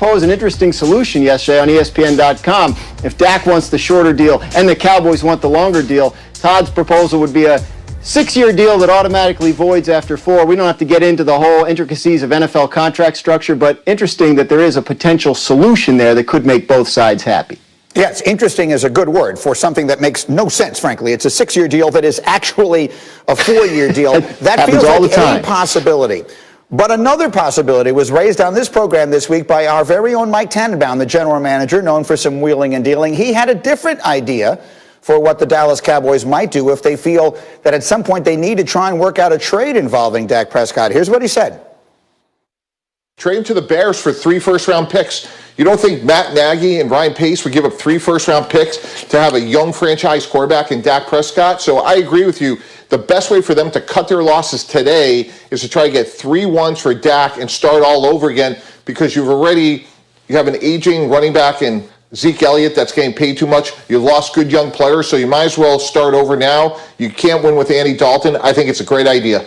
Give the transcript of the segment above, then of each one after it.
Proposed an interesting solution yesterday on ESPN.com. If Dak wants the shorter deal and the Cowboys want the longer deal, Todd's proposal would be a 6-year deal that automatically voids after 4. We don't have to get into the whole intricacies of NFL contract structure, but interesting that there is a potential solution there that could make both sides happy. Yes, interesting is a good word for something that makes no sense, frankly. It's a 6-year deal that is actually a 4-year deal. That feels like a possibility. But another possibility was raised on this program this week by our very own Mike Tannenbaum, the general manager, known for some wheeling and dealing. He had a different idea for what the Dallas Cowboys might do if they feel that at some point they need to try and work out a trade involving Dak Prescott. Here's what he said. Trade him to the Bears for 3 first-round picks. You don't think Matt Nagy and Ryan Pace would give up 3 first-round picks to have a young franchise quarterback in Dak Prescott? So I agree with you. The best way for them to cut their losses today is to try to get 3 ones for Dak and start all over again, because you have an aging running back in Zeke Elliott that's getting paid too much. You've lost good young players, so you might as well start over now. You can't win with Andy Dalton. I think it's a great idea.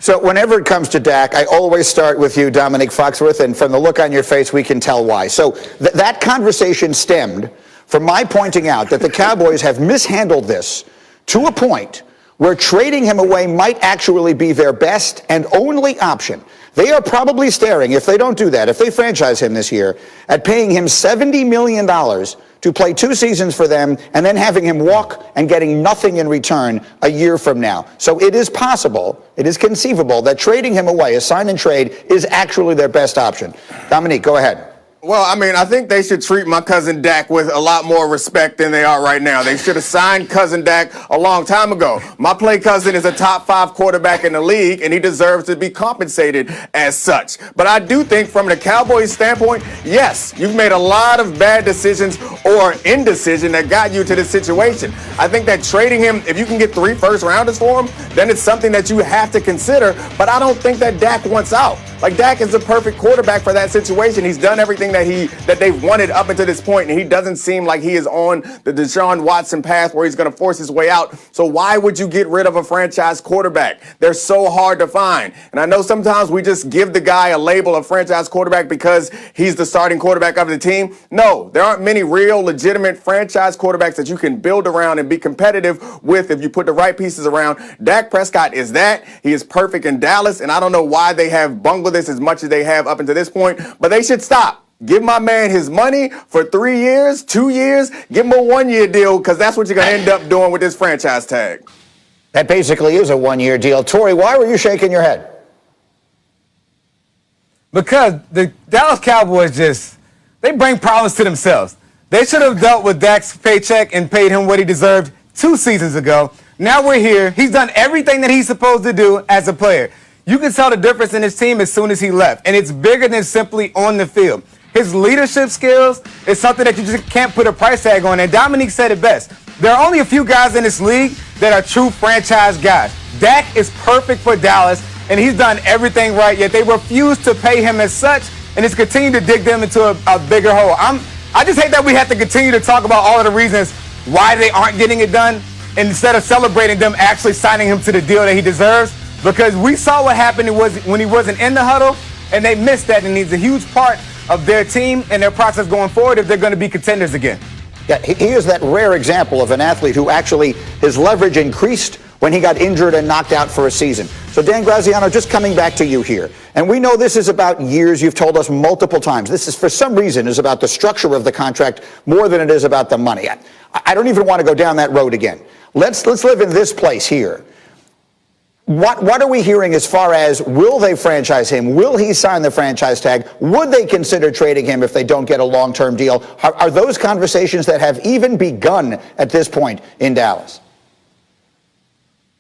So whenever it comes to Dak, I always start with you, Dominic Foxworth, and from the look on your face, we can tell why. So that conversation stemmed from my pointing out that the Cowboys have mishandled this to a point where trading him away might actually be their best and only option. They are probably staring, if they don't do that, if they franchise him this year, at paying him $70 million to play 2 seasons for them and then having him walk and getting nothing in return a year from now. So it is possible, it is conceivable that trading him away, a sign and trade, is actually their best option. Dominique, go ahead. Well, I mean, I think they should treat my cousin Dak with a lot more respect than they are right now. They should have signed cousin Dak a long time ago. My play cousin is a top 5 quarterback in the league, and he deserves to be compensated as such. But I do think from the Cowboys standpoint, yes, you've made a lot of bad decisions or indecision that got you to this situation. I think that trading him, if you can get 3 first-rounders for him, then it's something that you have to consider. But I don't think that Dak wants out. Like, Dak is the perfect quarterback for that situation. He's done everything that they've wanted up until this point, and he doesn't seem like he is on the Deshaun Watson path where he's going to force his way out. So why would you get rid of a franchise quarterback? They're so hard to find. And I know sometimes we just give the guy a label of franchise quarterback because he's the starting quarterback of the team. No, there aren't many real legitimate franchise quarterbacks that you can build around and be competitive with if you put the right pieces around. Dak Prescott is that. He is perfect in Dallas, and I don't know why they have bungled this as much as they have up until this point, but they should stop. Give my man his money for 3 years, 2 years. Give him a 1-year deal, because that's what you're going to end up doing with this franchise tag. That basically is a 1-year deal. Tori, why were you shaking your head? Because the Dallas Cowboys they bring problems to themselves. They should have dealt with Dak's paycheck and paid him what he deserved 2 seasons ago. Now we're here. He's done everything that he's supposed to do as a player. You can tell the difference in his team as soon as he left, and it's bigger than simply on the field. His leadership skills is something that you just can't put a price tag on, and Dominique said it best. There are only a few guys in this league that are true franchise guys. Dak is perfect for Dallas, and he's done everything right, yet they refuse to pay him as such, and it's continued to dig them into a bigger hole. I just hate that we have to continue to talk about all of the reasons why they aren't getting it done, instead of celebrating them actually signing him to the deal that he deserves. Because we saw what happened when he wasn't in the huddle, and they missed that, and he's a huge part of their team and their process going forward if they're going to be contenders again. Yeah, he is that rare example of an athlete who actually, his leverage increased when he got injured and knocked out for a season. So Dan Graziano, just coming back to you here. And we know this is about years. You've told us multiple times. This is, for some reason, is about the structure of the contract more than it is about the money. I don't even want to go down that road again. Let's live in this place here. What are we hearing as far as, will they franchise him? Will he sign the franchise tag? Would they consider trading him if they don't get a long-term deal? Are those conversations that have even begun at this point in Dallas?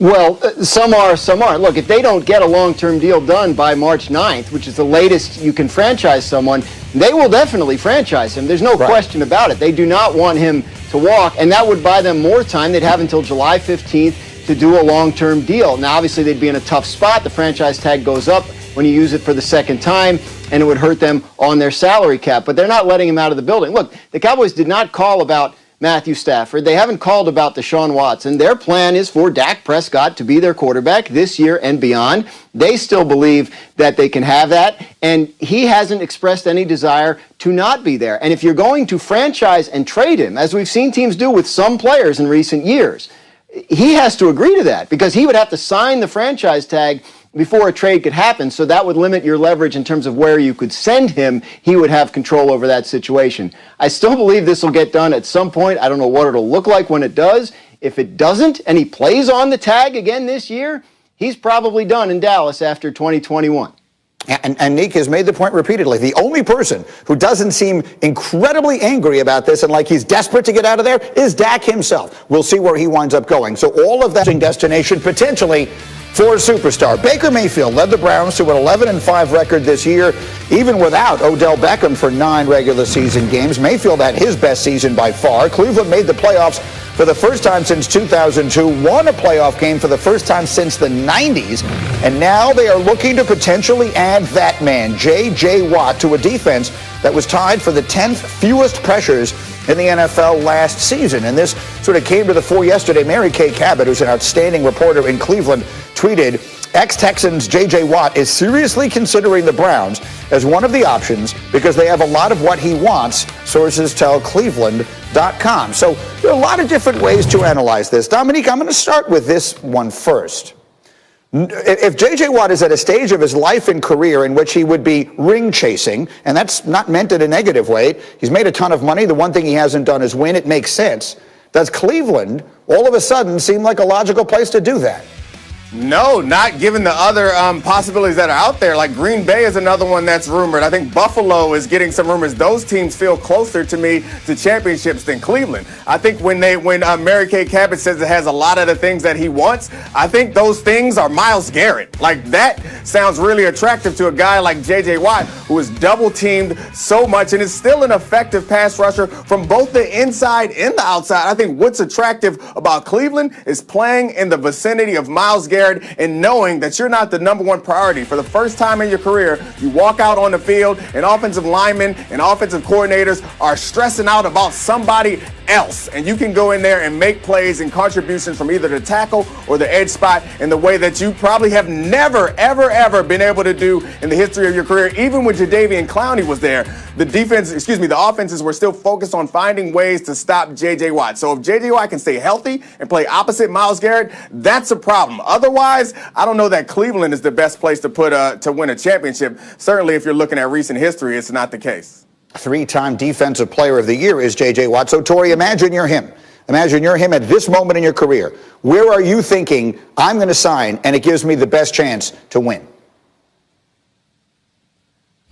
Well, some are, some aren't. Look, if they don't get a long-term deal done by March 9th, which is the latest you can franchise someone, they will definitely franchise him. There's no question about it. They do not want him to walk, and that would buy them more time. They'd have until July 15th to do a long-term deal. Now, obviously, they'd be in a tough spot. The franchise tag goes up when you use it for the second time, and it would hurt them on their salary cap. But they're not letting him out of the building. Look, the Cowboys did not call about Matthew Stafford. They haven't called about Deshaun Watson. Their plan is for Dak Prescott to be their quarterback this year and beyond. They still believe that they can have that, and he hasn't expressed any desire to not be there. And if you're going to franchise and trade him, as we've seen teams do with some players in recent years, he has to agree to that because he would have to sign the franchise tag before a trade could happen, so that would limit your leverage in terms of where you could send him. He would have control over that situation. I still believe this will get done at some point. I don't know what it'll look like when it does. If it doesn't, and he plays on the tag again this year, he's probably done in Dallas after 2021. And Nick has made the point repeatedly. The only person who doesn't seem incredibly angry about this and like he's desperate to get out of there is Dak himself. We'll see where he winds up going. So all of that destination potentially for a superstar. Baker Mayfield led the Browns to an 11-5 record this year, even without Odell Beckham for 9 regular season games. Mayfield had his best season by far. Cleveland made the playoffs for the first time since 2002, won a playoff game for the first time since the 90s, and now they are looking to potentially add that man, J.J. Watt, to a defense that was tied for the 10th fewest pressures in the NFL last season. And this sort of came to the fore yesterday. Mary Kay Cabot, who's an outstanding reporter in Cleveland, tweeted, ex-Texans J.J. Watt is seriously considering the Browns as one of the options because they have a lot of what he wants, sources tell Cleveland.com. So there are a lot of different ways to analyze this. Dominique, I'm going to start with this one first. If J.J. Watt is at a stage of his life and career in which he would be ring chasing, and that's not meant in a negative way, he's made a ton of money. The one thing he hasn't done is win. It makes sense. Does Cleveland all of a sudden seem like a logical place to do that? No, not given the other possibilities that are out there. Like Green Bay is another one that's rumored. I think Buffalo is getting some rumors. Those teams feel closer to me to championships than Cleveland. I think when Mary Kay Cabot says it has a lot of the things that he wants, I think those things are Myles Garrett. Like that sounds really attractive to a guy like J.J. Watt, who is double teamed so much and is still an effective pass rusher from both the inside and the outside. I think what's attractive about Cleveland is playing in the vicinity of Myles Garrett and knowing that you're not the number one priority. For the first time in your career, you walk out on the field and offensive linemen and offensive coordinators are stressing out about somebody else. And you can go in there and make plays and contributions from either the tackle or the edge spot in the way that you probably have never, ever, ever been able to do in the history of your career. Even when Jadeveon Clowney was there, the offenses were still focused on finding ways to stop J.J. Watt. So if J.J. Watt can stay healthy and play opposite Myles Garrett, that's a problem. Otherwise, I don't know that Cleveland is the best place to to win a championship. Certainly, if you're looking at recent history, it's not the case. 3-time Defensive Player of the Year is J.J. Watt. So, Tori, imagine you're him. Imagine you're him at this moment in your career. Where are you thinking, I'm going to sign, and it gives me the best chance to win?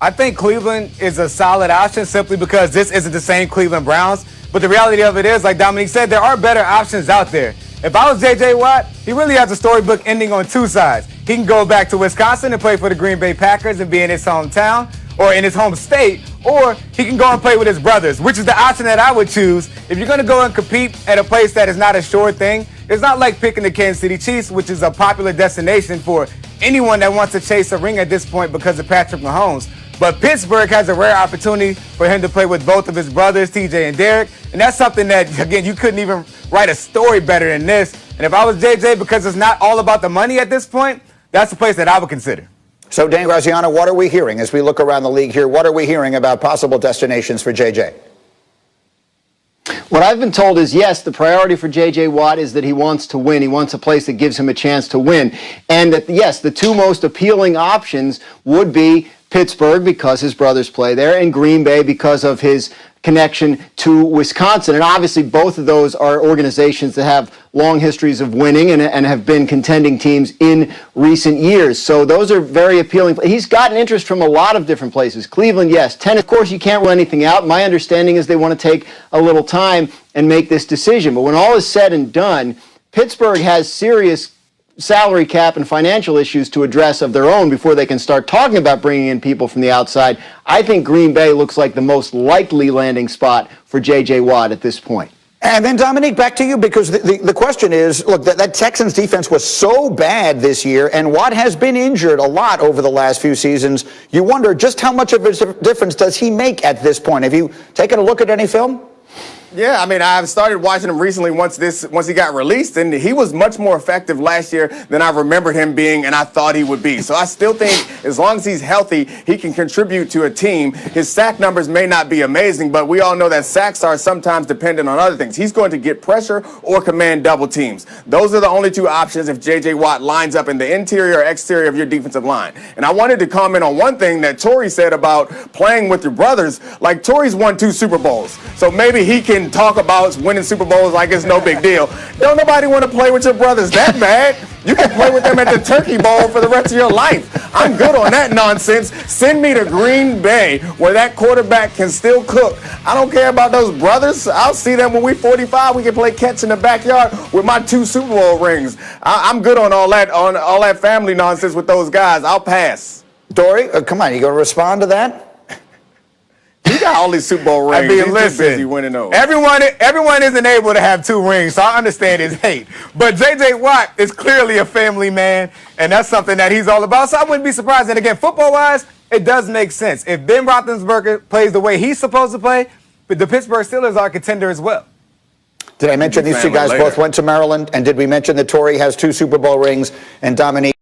I think Cleveland is a solid option simply because this isn't the same Cleveland Browns. But the reality of it is, like Dominique said, there are better options out there. If I was J.J. Watt, he really has a storybook ending on 2 sides. He can go back to Wisconsin and play for the Green Bay Packers and be in his hometown or in his home state, or he can go and play with his brothers, which is the option that I would choose. If you're going to go and compete at a place that is not a sure thing, it's not like picking the Kansas City Chiefs, which is a popular destination for anyone that wants to chase a ring at this point because of Patrick Mahomes. But Pittsburgh has a rare opportunity for him to play with both of his brothers, TJ and Derek. And that's something that, again, you couldn't even write a story better than this. And if I was JJ, because it's not all about the money at this point, that's the place that I would consider. So, Dan Graziano, what are we hearing as we look around the league here? What are we hearing about possible destinations for JJ? What I've been told is, yes, the priority for J.J. Watt is that he wants to win. He wants a place that gives him a chance to win. And that, yes, the 2 most appealing options would be Pittsburgh because his brothers play there and Green Bay because of his connection to Wisconsin. And obviously both of those are organizations that have long histories of winning and have been contending teams in recent years. So those are very appealing. He's gotten interest from a lot of different places. Cleveland, yes. Tennis, of course, you can't rule anything out. My understanding is they want to take a little time and make this decision. But when all is said and done, Pittsburgh has serious salary cap and financial issues to address of their own before they can start talking about bringing in people from the outside. I think Green Bay looks like the most likely landing spot for J.J. Watt at this point. And then, Dominique, back to you, because the question is, look, that Texans defense was so bad this year, and Watt has been injured a lot over the last few seasons. You wonder just how much of a difference does he make at this point? Have you taken a look at any film? Yeah, I mean, I've started watching him recently once he got released, and he was much more effective last year than I remembered him being and I thought he would be. So I still think as long as he's healthy, he can contribute to a team. His sack numbers may not be amazing, but we all know that sacks are sometimes dependent on other things. He's going to get pressure or command double teams. Those are the only two options if J.J. Watt lines up in the interior or exterior of your defensive line. And I wanted to comment on one thing that Torrey said about playing with your brothers. Like, Torrey's won 2 Super Bowls, so maybe he can talk about winning Super Bowls like it's no big deal. Don't nobody want to play with your brothers that bad. You can play with them at the Turkey Bowl for the rest of your life. I'm good on that nonsense. Send me to Green Bay where that quarterback can still cook. I don't care about those brothers. I'll see them when we're 45. We can play catch in the backyard with my 2 Super Bowl rings. I'm good on all that family nonsense with those guys. I'll pass. Dory, come on, you going to respond to that? He got all these Super Bowl rings. He's too busy winning those. Everyone isn't able to have 2 rings, so I understand his hate. But J.J. Watt is clearly a family man, and that's something that he's all about. So I wouldn't be surprised. And again, football-wise, it does make sense. If Ben Roethlisberger plays the way he's supposed to play, but the Pittsburgh Steelers are a contender as well. Did I mention these 2 guys both went to Maryland? And did we mention that Torrey has 2 Super Bowl rings and Dominique